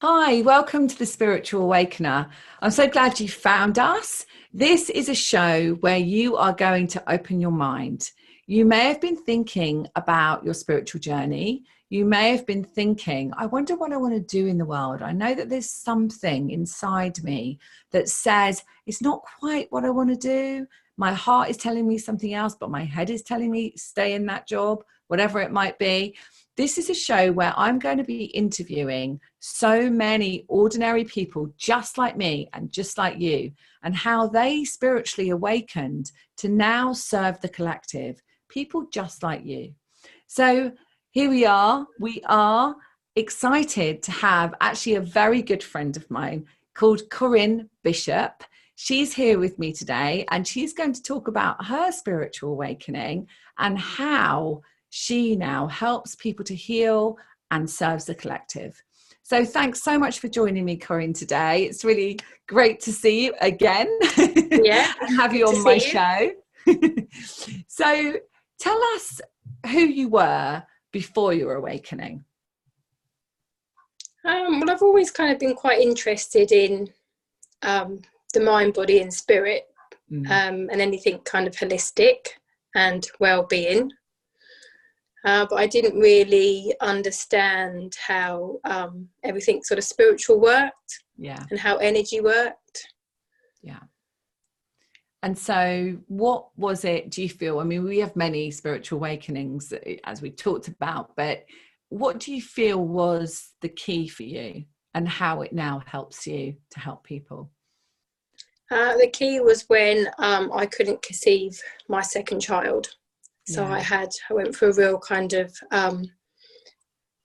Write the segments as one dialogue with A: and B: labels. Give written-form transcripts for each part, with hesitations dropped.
A: Hi, welcome to the Spiritual Awakener. I'm so glad you found us. This is a show where you are going to open your mind. You may have been thinking about your spiritual journey. You may have been thinking, I wonder what I want to do in the world. I know that there's something inside me that says it's not quite what I want to do. My heart is telling me something else, but my head is telling me stay in that job, whatever it might be. This is a show where I'm going to be interviewing so many ordinary people just like me and just like you, and how they spiritually awakened to now serve the collective, people just like you. So here we are. We are excited to have actually a very good friend of mine called Corrine Bishop. She's here with me today, and she's going to talk about her spiritual awakening and how she now helps people to heal and serves the collective. So thanks so much for joining me, Corrine, today. It's really great to see you again.
B: Yeah.
A: And have you on my show. So tell us who you were before your awakening.
B: Well, I've always kind of been quite interested in the mind, body and spirit, and anything kind of holistic and well-being. But I didn't really understand how everything sort of spiritual worked, and how energy worked.
A: Yeah. And so what was it, do you feel, I mean, we have many spiritual awakenings as we talked about, but what do you feel was the key for you and how it now helps you to help people?
B: The key was when I couldn't conceive my second child. So I went through a real kind of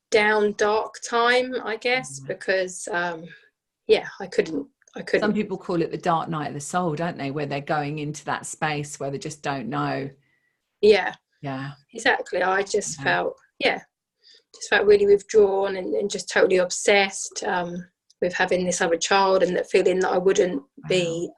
B: down, dark time, I guess, because I couldn't.
A: Some people call it the dark night of the soul, don't they? Where they're going into that space where they just don't know.
B: Yeah, exactly. I just felt really withdrawn and just totally obsessed with having this other child, and that feeling that I wouldn't be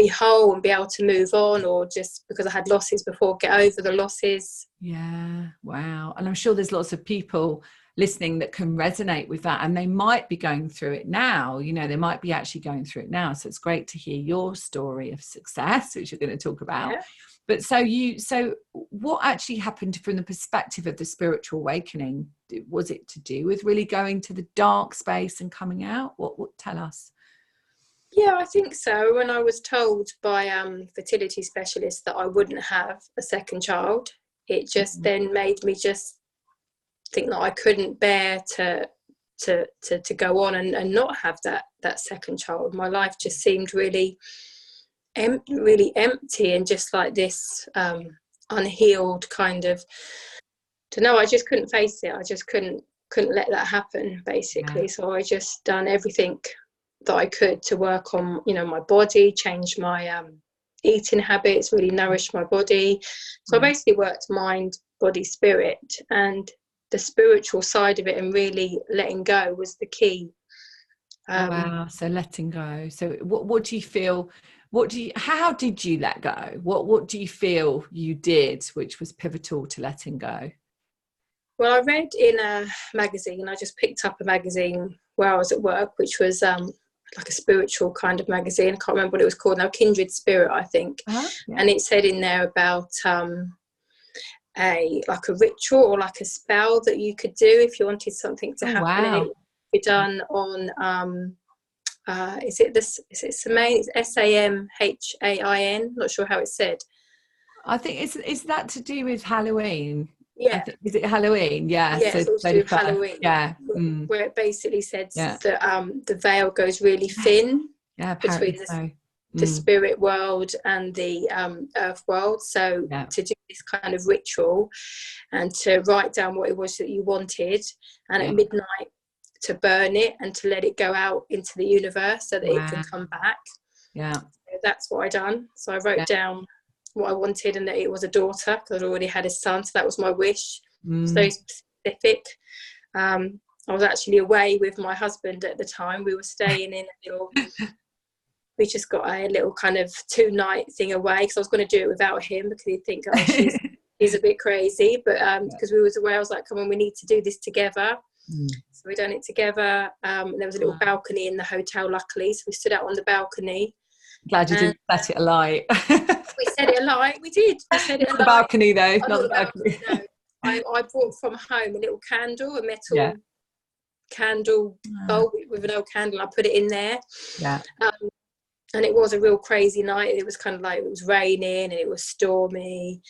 B: whole and be able to move on, or just because I had losses before, get over the losses.
A: Yeah, wow. And I'm sure there's lots of people listening that can resonate with that, and they might be going through it now. You know, they might be actually going through it now. So it's great to hear your story of success, which you're going to talk about. But so what actually happened from the perspective of the spiritual awakening? Was it to do with really going to the dark space and coming out? What tell us?
B: Yeah, I think so. When I was told by fertility specialists that I wouldn't have a second child, it just then made me just think that I couldn't bear to go on and not have that second child. My life just seemed really empty, and just like this unhealed kind of, I just couldn't face it. I just couldn't let that happen, basically. So I just done everything that I could to work on, my body, change my eating habits, really nourish my body. So I basically worked mind, body, spirit, and the spiritual side of it, and really letting go was the key.
A: Wow. So letting go. So what do you feel? How did you let go? What do you feel you did, which was pivotal to letting go?
B: Well, I read in a magazine, I just picked up a magazine where I was at work, which was like a spiritual kind of magazine. I can't remember what it was called now, Kindred Spirit, I think. And it said in there about a ritual or like a spell that you could do if you wanted something to happen. And it would be done on is it Samain? It's Samhain. Not sure how it's said.
A: I think is that to do with Halloween?
B: Yeah.
A: Is it Halloween? Yeah.
B: Yeah, so it's also Halloween.
A: Yeah.
B: Where it basically said that the veil goes really thin between the spirit world and the earth world. So to do this kind of ritual and to write down what it was that you wanted, and at midnight to burn it and to let it go out into the universe so that it can come back. Yeah. So that's what I done. So I wrote down what I wanted, and that it was a daughter, because I'd already had a son, so that was my wish. So specific. I was actually away with my husband at the time. We were staying in a little we just got a little kind of 2-night thing away, because I was going to do it without him, because he'd think, she's a bit crazy, but because we was away, I was like, come on, we need to do this together. So we done it together. There was a little balcony in the hotel, luckily, so we stood out on the balcony.
A: Glad you didn't set it alight.
B: We set it alight. We did. We set it alight.
A: The balcony, though. Not the balcony.
B: No. I brought from home a little candle, a metal candle bulb with an old candle. I put it in there. Yeah. And it was a real crazy night. It was kind of like, it was raining and it was stormy,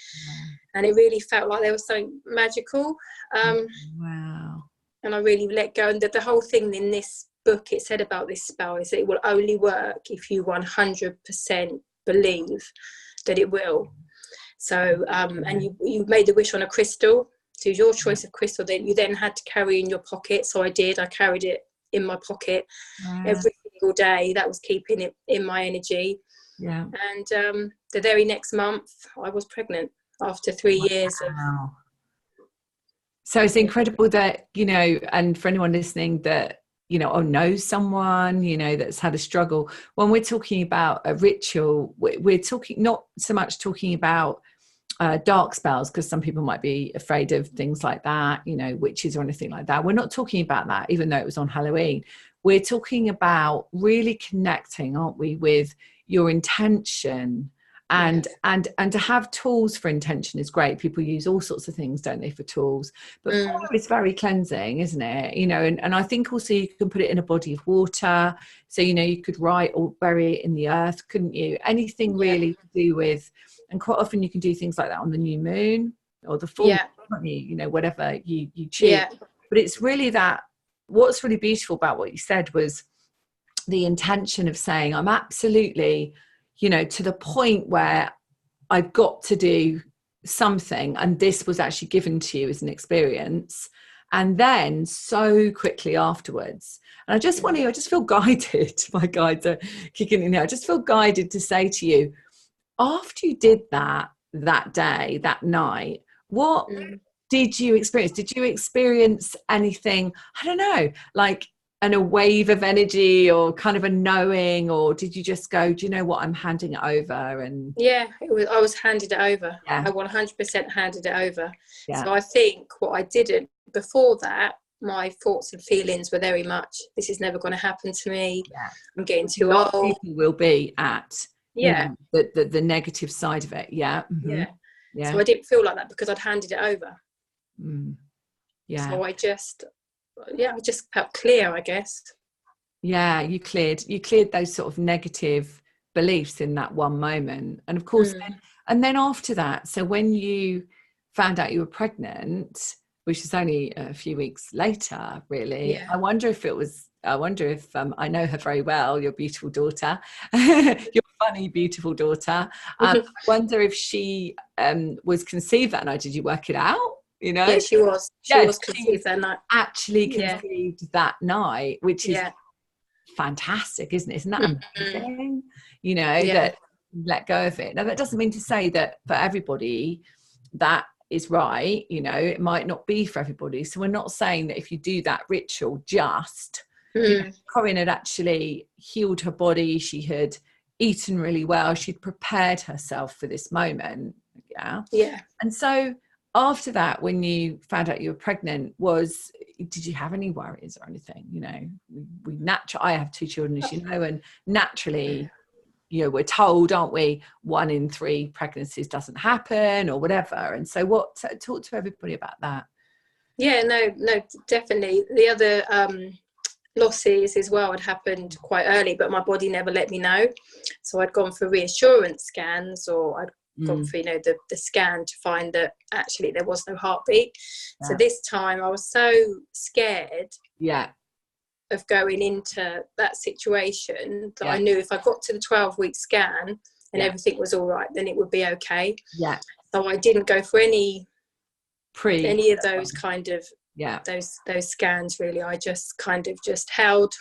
B: and it really felt like there was something magical.
A: Wow.
B: And I really let go. And the whole thing in this book, it said about this spell, is that it will only work if you 100% believe that it will. So, and you made the wish on a crystal. So your choice of crystal that you then had to carry in your pocket. So I did. I carried it in my pocket every single day. That was keeping it in my energy. Yeah. And the very next month, I was pregnant after 3 years.
A: So it's incredible that, you know, and for anyone listening that, you know, or knows someone, you know, that's had a struggle, when we're talking about a ritual, we're talking not so much talking about dark spells, because some people might be afraid of things like that, you know, witches or anything like that. We're not talking about that, even though it was on Halloween. We're talking about really connecting, aren't we, with your intention. And to have tools for intention is great. People use all sorts of things, don't they, for tools. But fire is very cleansing, isn't it? You know, and I think also you can put it in a body of water. So, you know, you could write or bury it in the earth, couldn't you? Anything really to do with, and quite often you can do things like that on the new moon or the full moon, can't you? You know, whatever you choose. Yeah. But it's really that, what's really beautiful about what you said was the intention of saying, I'm absolutely, you know, to the point where I've got to do something, and this was actually given to you as an experience. And then so quickly afterwards, and I just feel guided, my guides are kicking in here, I just feel guided to say to you, after you did that day, that night, what did you experience? Did you experience anything, I don't know, like a wave of energy or kind of a knowing, or did you just go, do you know what, I'm handing it over? And
B: I was handed it over. I 100% handed it over. So I think what I didn't, before that, my thoughts and feelings were very much, this is never going to happen to me. I'm getting too old.
A: People will be at you know, the negative side of it. So I didn't feel like that because I'd handed it over. So I just felt clear, I guess. You cleared those sort of negative beliefs in that one moment. And of course then after that, so when you found out you were pregnant, which is only a few weeks later, really, I wonder if I know her very well, your beautiful daughter, your funny, beautiful daughter. I wonder if she was conceived that night. Did you work it out? You know?
B: Yeah, she was. She was conceived that night.
A: Actually conceived that night, which is fantastic, isn't it? Isn't that amazing? You know, that let go of it. Now, that doesn't mean to say that for everybody that is right. You know, it might not be for everybody. So we're not saying that if you do that ritual, just you know, Corrine had actually healed her body. She had eaten really well. She'd prepared herself for this moment. And so after that, when you found out you were pregnant, did you have any worries or anything? You know, I have 2 children, as you know, and naturally, you know, we're told, aren't we, 1 in 3 pregnancies doesn't happen or whatever. And so talk to everybody about that.
B: No, definitely. The other losses as well had happened quite early, but my body never let me know. So I'd gone for reassurance scans, or I'd gone for, you know, the scan to find that actually there was no heartbeat. So this time I was so scared of going into that situation that I knew if I got to the 12-week scan and everything was all right, then it would be okay. So I didn't go for any of those kind of those scans, really. I just kind of just held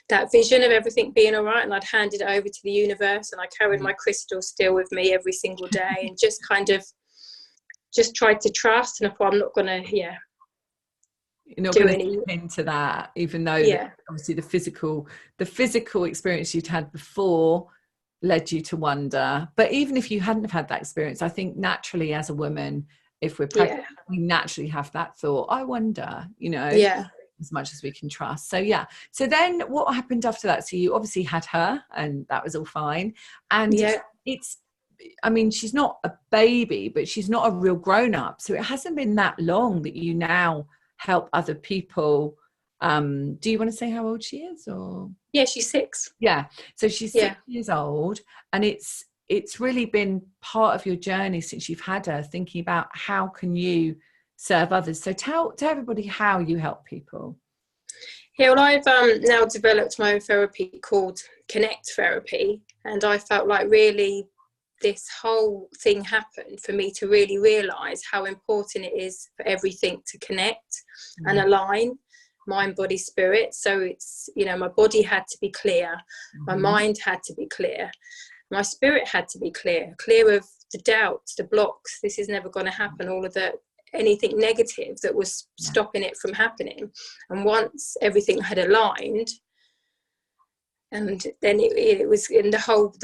B: that vision of everything being all right, and I'd handed it over to the universe, and I carried my crystal still with me every single day, and just kind of just tried to trust. And I thought, I'm not gonna you're not going to dip
A: into that, even though obviously the physical experience you'd had before led you to wonder. But even if you hadn't have had that experience, I think naturally as a woman, if we're pregnant, we naturally have that thought, I wonder, as much as we can trust. So so then what happened after that? So you obviously had her, and that was all fine. And she's not a baby, but she's not a real grown-up, so it hasn't been that long that you now help other people. Do you want to say how old she is? Or
B: she's 6.
A: So she's 6 years old, and it's really been part of your journey since you've had her, thinking about how can you serve others. So tell everybody how you help people.
B: Well, I've now developed my own therapy called Connect Therapy, and I felt like really this whole thing happened for me to really realise how important it is for everything to connect and align, mind, body, spirit. So it's, my body had to be clear, my mind had to be clear, my spirit had to be clear of the doubts, the blocks, this is never going to happen, all of the anything negative that was stopping it from happening. And once everything had aligned, and then it was in the whole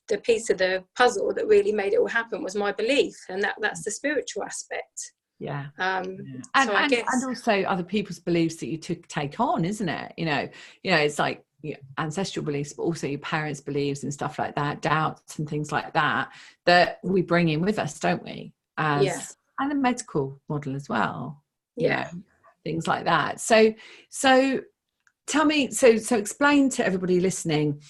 B: the piece of the puzzle that really made it all happen was my belief, and that's the spiritual aspect.
A: And also other people's beliefs that you take on, isn't it? It's like ancestral beliefs, but also your parents' beliefs and stuff like that, doubts and things like that we bring in with us, don't we? And the medical model as well, things like that. So tell me, so explain to everybody listening,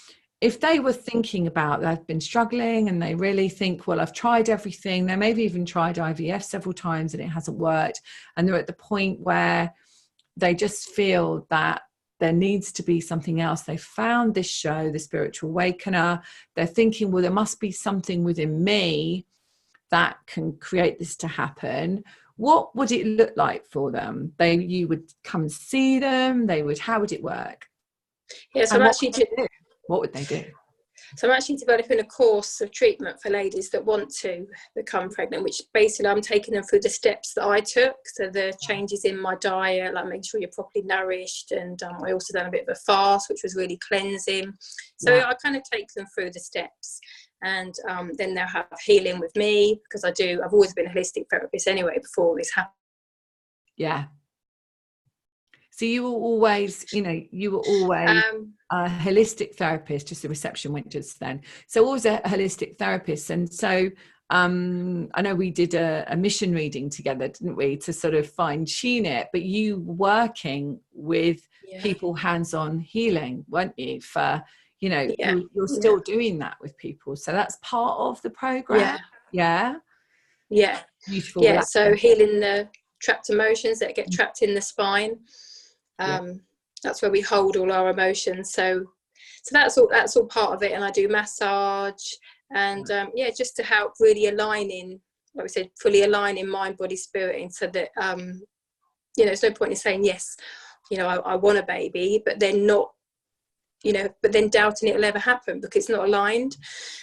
A: if they were thinking about, they've been struggling and they really think, well, I've tried everything, they maybe even tried IVF several times and it hasn't worked, and they're at the point where they just feel that there needs to be something else. They found this show, The Spiritual Awakener. They're thinking, well, there must be something within me that can create this to happen. What would it look like for them? You would come and see them. How would it work?
B: So
A: what would they do?
B: So I'm actually developing a course of treatment for ladies that want to become pregnant, which basically I'm taking them through the steps that I took. So the changes in my diet, like making sure you're properly nourished, and I also done a bit of a fast, which was really cleansing. So I kind of take them through the steps, and then they'll have healing with me, because I've always been a holistic therapist anyway before this happened.
A: So you were always a holistic therapist, just the reception went just then. So always a holistic therapist. And so I know we did a mission reading together, didn't we, to sort of fine tune it, but you working with people hands-on healing, weren't you, for, you're still doing that with people. So that's part of the program. Beautiful.
B: So healing the trapped emotions that get trapped in the spine. That's where we hold all our emotions. So that's all part of it. And I do massage and just to help really aligning, like we said, fully aligning mind, body, spirit, and so that there's no point in saying yes, I want a baby, but then not, but then doubting it will ever happen because it's not aligned.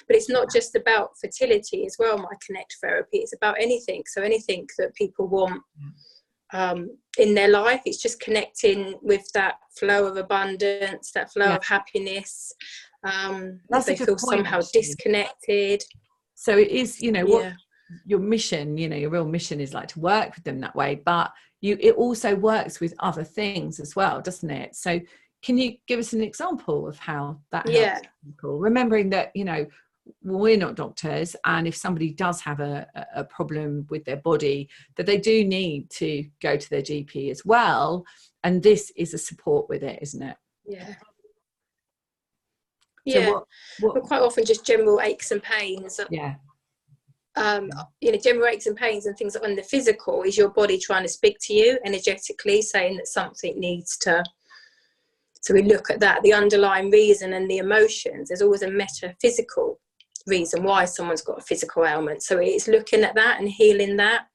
B: But it's not just about fertility as well, my Connect therapy. It's about anything. So anything that people want in their life, it's just connecting with that flow of abundance, that flow of happiness. If they feel somehow disconnected.
A: So it is, what your mission, your real mission is like to work with them that way, but it also works with other things as well, doesn't it? So can you give us an example of how that helps people? Remembering that, we're not doctors, and if somebody does have a problem with their body, that they do need to go to their GP as well, and this is a support with it, isn't it?
B: So but quite often just general aches and pains. General aches and pains and things on the physical is your body trying to speak to you energetically, saying that something needs to. So we look at that, the underlying reason and the emotions. There's always a metaphysical reason why someone's got a physical ailment. So it's looking at that and healing that.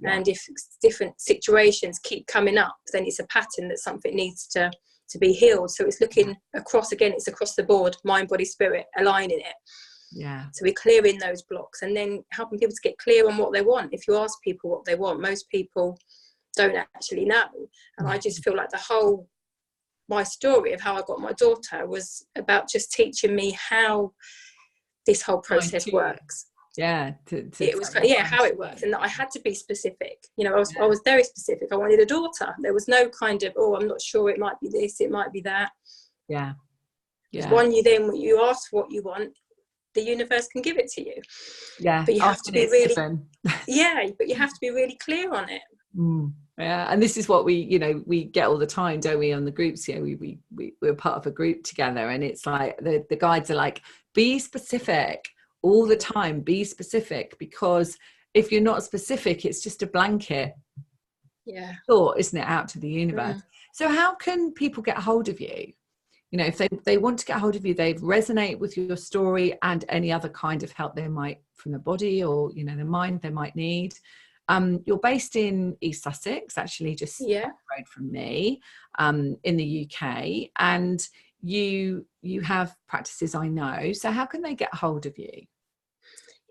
B: And if different situations keep coming up, then it's a pattern that something needs to be healed. So it's looking across, again, it's across the board, mind, body, spirit, aligning it. So we're clearing those blocks and then helping people to get clear on what they want. If you ask people what they want, most people don't actually know. And I just feel like my story of how I got my daughter was about just teaching me how this whole process works. It was kind of, how it worked, and that I had to be specific. I was very specific. I wanted a daughter. There was no kind of, I'm not sure, it might be this, it might be that. One, you ask what you want, the universe can give it to you. But you have to be really but you have to be really clear on it.
A: And this is what we get all the time, don't we, on the groups here. We're part of a group together, and it's like the guides are like, be specific all the time, be specific, because if you're not specific, it's just a blanket thought, isn't it, out to the universe. So how can people get hold of you? If they want to get hold of you, they resonate with your story and any other kind of help they might, from the body or their mind, they might need. You're based in East Sussex, actually, just down the road from me, in the UK, and you have practices, I know. So how can they get hold of you?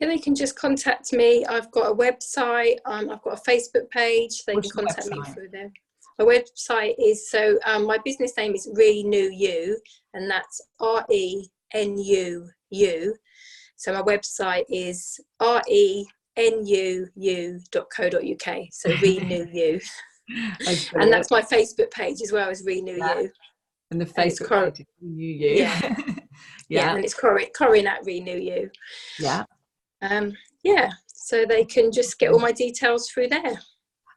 B: They can just contact me. I've got a website. I've got a Facebook page. They can contact me through there. My website is, my business name is Renew You, and that's RENUU. So my website is renuu.co.uk. So Renew You. And that's my Facebook page as well, as Renew You.
A: And the Facebook page is Renew You.
B: And it's Corrine at Renew You. So they can just get all my details through there.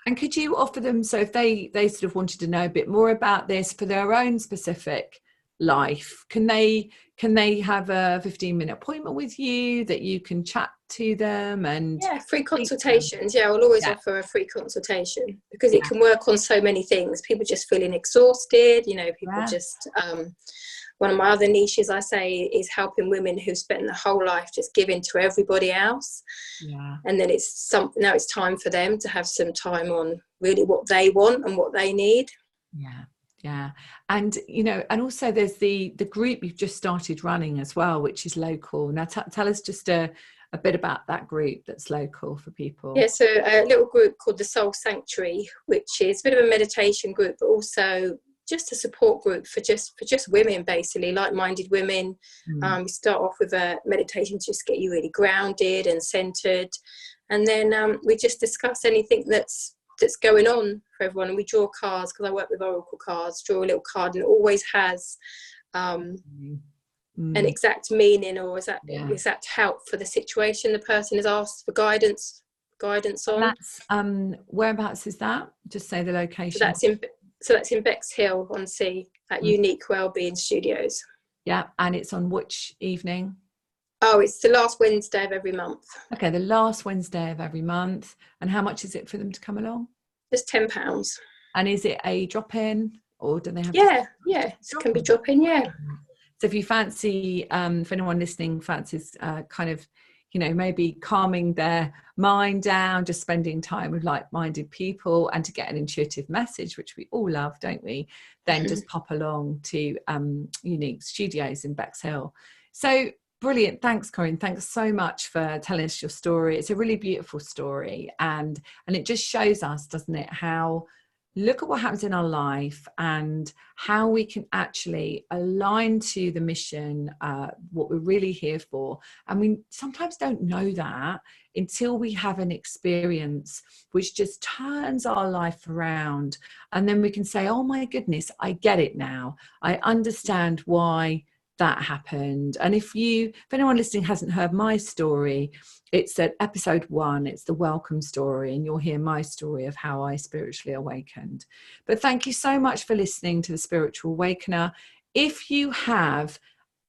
A: And could you offer them, so if they sort of wanted to know a bit more about this for their own specific life, can they have a 15-minute appointment with you that you can chat to them? And
B: free consultations. I'll always offer a free consultation, because it can work on so many things. People just feeling exhausted, people just one of my other niches, I say, is helping women who've spent their whole life just giving to everybody else. And then now it's time for them to have some time on really what they want and what they need. And and also there's the group you've just started running as well, which is local. Now tell us just a bit about that group that's local for people. So a little group called the Soul Sanctuary, which is a bit of a meditation group, but also just a support group for just women, basically like-minded women. We start off with a meditation to just get you really grounded and centered, and then we just discuss anything that's going on for everyone, and we draw cards, because I work with oracle cards. Draw a little card, and it always has an exact meaning or exact help for the situation the person is asked for guidance on.
A: That's whereabouts is that? Just say the location.
B: So that's in Bexhill on Sea at Unique Wellbeing Studios.
A: And it's on which evening?
B: It's the last Wednesday of every month. Okay,
A: the last Wednesday of every month. And how much is it for them to come along?
B: Just £10.
A: And is it a drop-in, or do they have?
B: It can be drop-in.
A: So if you fancy, if anyone listening fancies kind of, maybe calming their mind down, just spending time with like-minded people, and to get an intuitive message, which we all love, don't we? Then just pop along to Unique Studios in Bexhill. So brilliant. Thanks, Corrine. Thanks so much for telling us your story. It's a really beautiful story, and it just shows us, doesn't it, how look at what happens in our life and how we can actually align to the mission, what we're really here for. And we sometimes don't know that until we have an experience which just turns our life around. And then we can say, oh my goodness, I get it now. I understand why that happened. And if anyone listening hasn't heard my story, it's at episode 1, it's the welcome story, and you'll hear my story of how I spiritually awakened. But thank you so much for listening to the Spiritual Awakener. If you have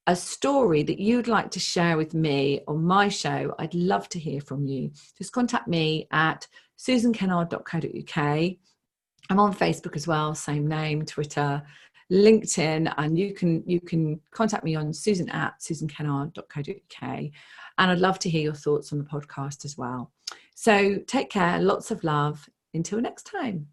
A: a story that you'd like to share with me on my show, I'd love to hear from you. Just contact me at susankennard.co.uk. I'm on Facebook as well, same name, Twitter, LinkedIn, and you can contact me on susan@susankennard.co.uk, and I'd love to hear your thoughts on the podcast as well. So take care, lots of love, until next time.